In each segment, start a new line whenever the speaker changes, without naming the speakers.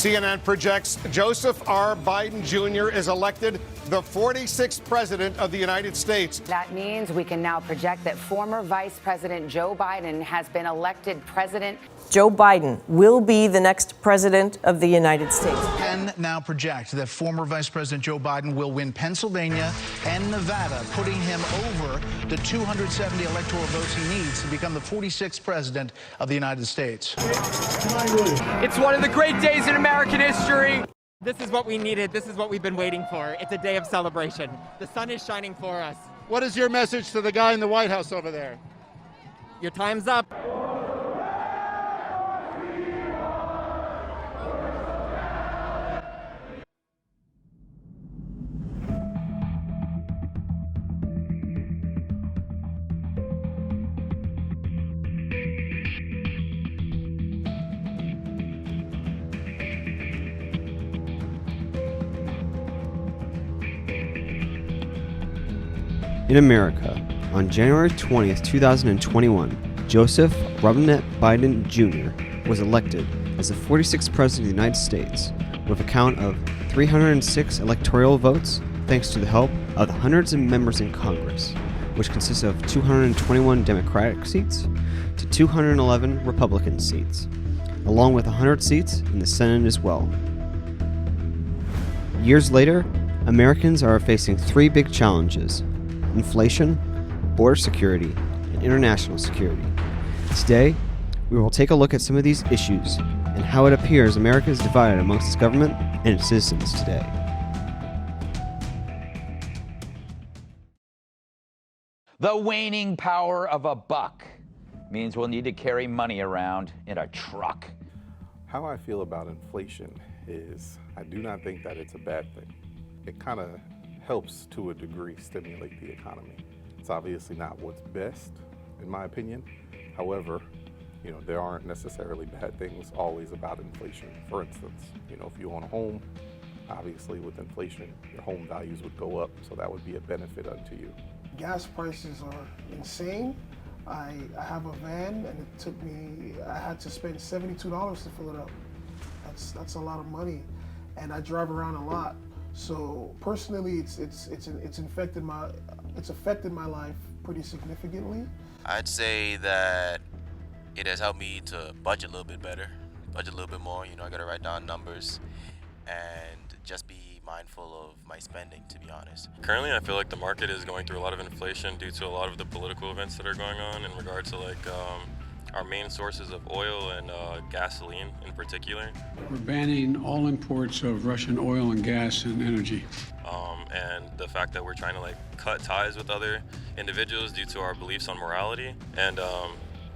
CNN projects Joseph R. Biden Jr. is elected the 46th president of the United States.
That means we can now project that former Vice President Joe Biden has been elected president.
Joe Biden will be the next president of the United States.
Can now project that former Vice President Joe Biden will win Pennsylvania and Nevada, putting him over the 270 electoral votes he needs to become the 46th president of the United States.
It's one of the great days in American history. This is what we needed. This is what we've been waiting for. It's a day of celebration. The sun is shining for us.
What is your message to the guy in the White House over there?
Your time's up.
In America, on January 20th, 2021, Joseph Robinette Biden Jr. was elected as the 46th President of the United States with a count of 306 electoral votes thanks to the help of the hundreds of members in Congress, which consists of 221 Democratic seats to 211 Republican seats, along with 100 seats in the Senate as well. Years later, Americans are facing three big challenges: inflation, border security, and international security. Today, we will take a look at some of these issues and how it appears America is divided amongst its government and its citizens today.
The waning power of a buck means we'll need to carry money around in a truck.
How I feel about inflation is I do not think that it's a bad thing. It kind of helps to a degree stimulate the economy. It's obviously not what's best, in my opinion. However, there aren't necessarily bad things always about inflation. For instance, if you own a home, obviously with inflation, your home values would go up, so that would be a benefit unto you.
Gas prices are insane. I have a van, and I had to spend $72 to fill it up. That's a lot of money, and I drive around a lot. So personally, it's affected my life pretty significantly.
I'd say that it has helped me to budget a little bit better, budget a little bit more. I gotta write down numbers and just be mindful of my spending, to be honest.
Currently, I feel like the market is going through a lot of inflation due to a lot of the political events that are going on in regard to our main sources of oil and gasoline in particular.
We're banning all imports of Russian oil and gas and energy.
And the fact that we're trying to cut ties with other individuals due to our beliefs on morality and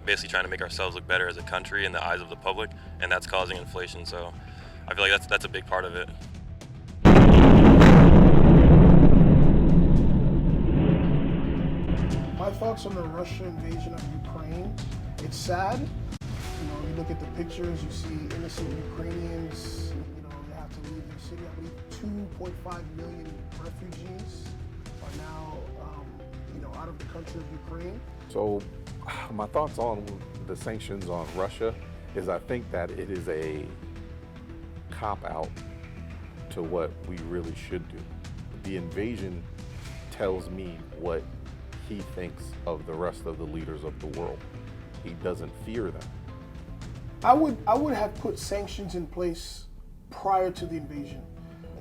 basically trying to make ourselves look better as a country in the eyes of the public, and that's causing inflation. So I feel like that's a big part of it.
My thoughts on the Russian invasion of Ukraine. It's sad. You look at the pictures, you see innocent Ukrainians, they have to leave their city. I believe 2.5 million refugees are now, out of the country of Ukraine.
So my thoughts on the sanctions on Russia is I think that it is a cop-out to what we really should do. The invasion tells me what he thinks of the rest of the leaders of the world. He doesn't fear them.
I would have put sanctions in place prior to the invasion.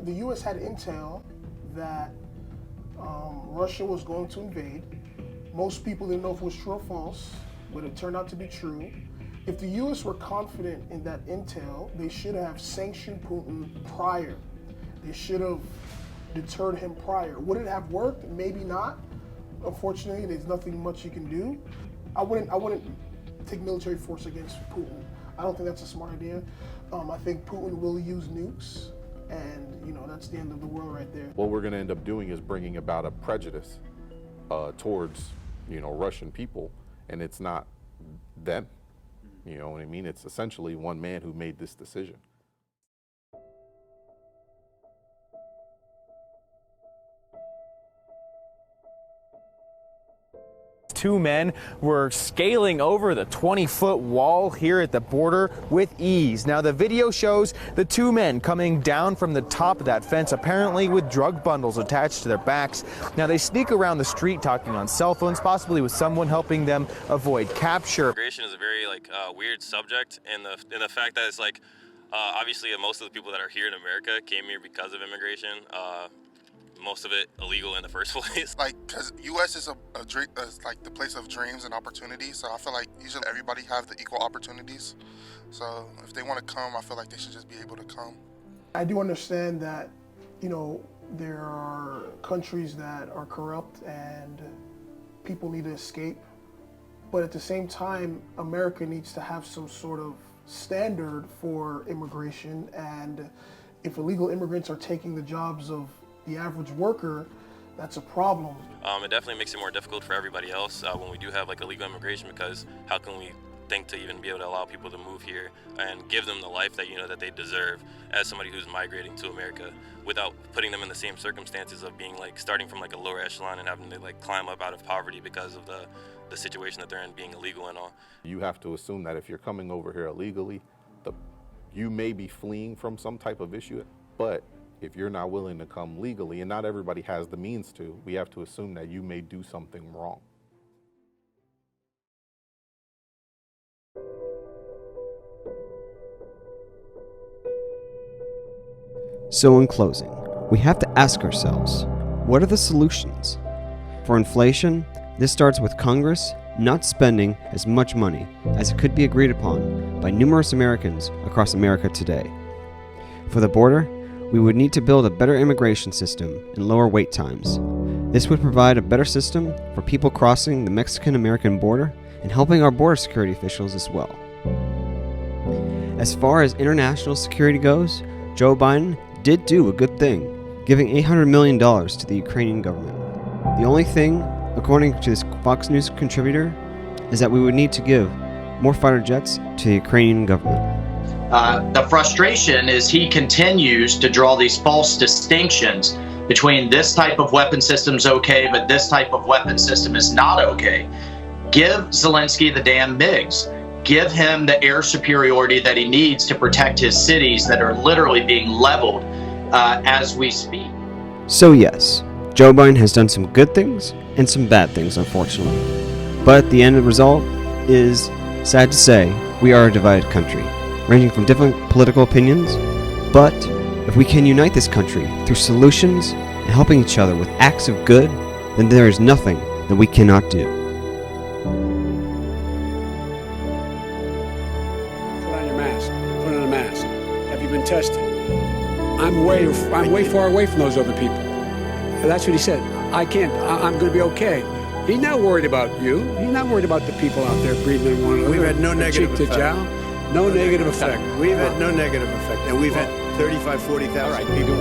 The U.S. had intel that Russia was going to invade. Most people didn't know if it was true or false, but it turned out to be true. If the U.S. were confident in that intel, they should have sanctioned Putin prior. They should have deterred him prior. Would it have worked? Maybe not. Unfortunately, there's nothing much you can do. I wouldn't take military force against Putin. I don't think that's a smart idea. I think Putin will use nukes, and that's the end of the world right there.
What we're going to end up doing is bringing about a prejudice towards Russian people, and it's not them. You know what I mean? It's essentially one man who made this decision.
two men were scaling over the 20-foot wall here at the border with ease. Now, the video shows the two men coming down from the top of that fence, apparently with drug bundles attached to their backs. Now, they sneak around the street talking on cell phones, possibly with someone helping them avoid capture.
Immigration is a very weird subject, and the fact that it's obviously most of the people that are here in America came here because of immigration. Most of it illegal in the first place.
Because U.S. is the place of dreams and opportunities, so I feel like usually everybody have the equal opportunities. So if they want to come, I feel like they should just be able to come.
I do understand that, there are countries that are corrupt and people need to escape. But at the same time, America needs to have some sort of standard for immigration. And if illegal immigrants are taking the jobs of the average worker, that's a problem.
It definitely makes it more difficult for everybody else when we do have illegal immigration, because how can we think to even be able to allow people to move here and give them the life that that they deserve as somebody who's migrating to America, without putting them in the same circumstances of being starting from a lower echelon and having to climb up out of poverty because of the situation that they're in, being illegal and all.
You have to assume that if you're coming over here illegally, you may be fleeing from some type of issue, but if you're not willing to come legally, and not everybody has the means to, we have to assume that you may do something wrong.
So in closing, we have to ask ourselves, what are the solutions? For inflation, this starts with Congress not spending as much money as it could be agreed upon by numerous Americans across America today. For the border, we would need to build a better immigration system and lower wait times. This would provide a better system for people crossing the Mexican-American border and helping our border security officials as well. As far as international security goes, Joe Biden did do a good thing, giving $800 million to the Ukrainian government. The only thing, according to this Fox News contributor, is that we would need to give more fighter jets to the Ukrainian government.
The frustration is he continues to draw these false distinctions between this type of weapon system is okay, but this type of weapon system is not okay. Give Zelensky the damn MiGs. Give him the air superiority that he needs to protect his cities that are literally being leveled as we speak.
So yes, Joe Biden has done some good things and some bad things, unfortunately. But the end result is, sad to say, we are a divided country, ranging from different political opinions. But if we can unite this country through solutions and helping each other with acts of good, then there is nothing that we cannot do.
Put on your mask. Put on a mask. Have you been tested? I'm way far away from those other people. And that's what he said. I can't. I'm going to be okay. He's not worried about you. He's not worried about the people out there breathing in one another.
We've had no negative effect.
No negative effect.
We've had no negative effect. And we've had 35, 40,000 people.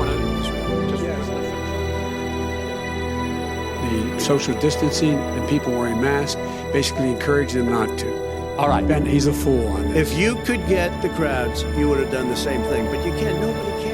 The social distancing and people wearing masks basically encourage them not to. All right, Ben, he's a fool on this.
If you could get the crowds, you would have done the same thing. But you can't. Nobody can.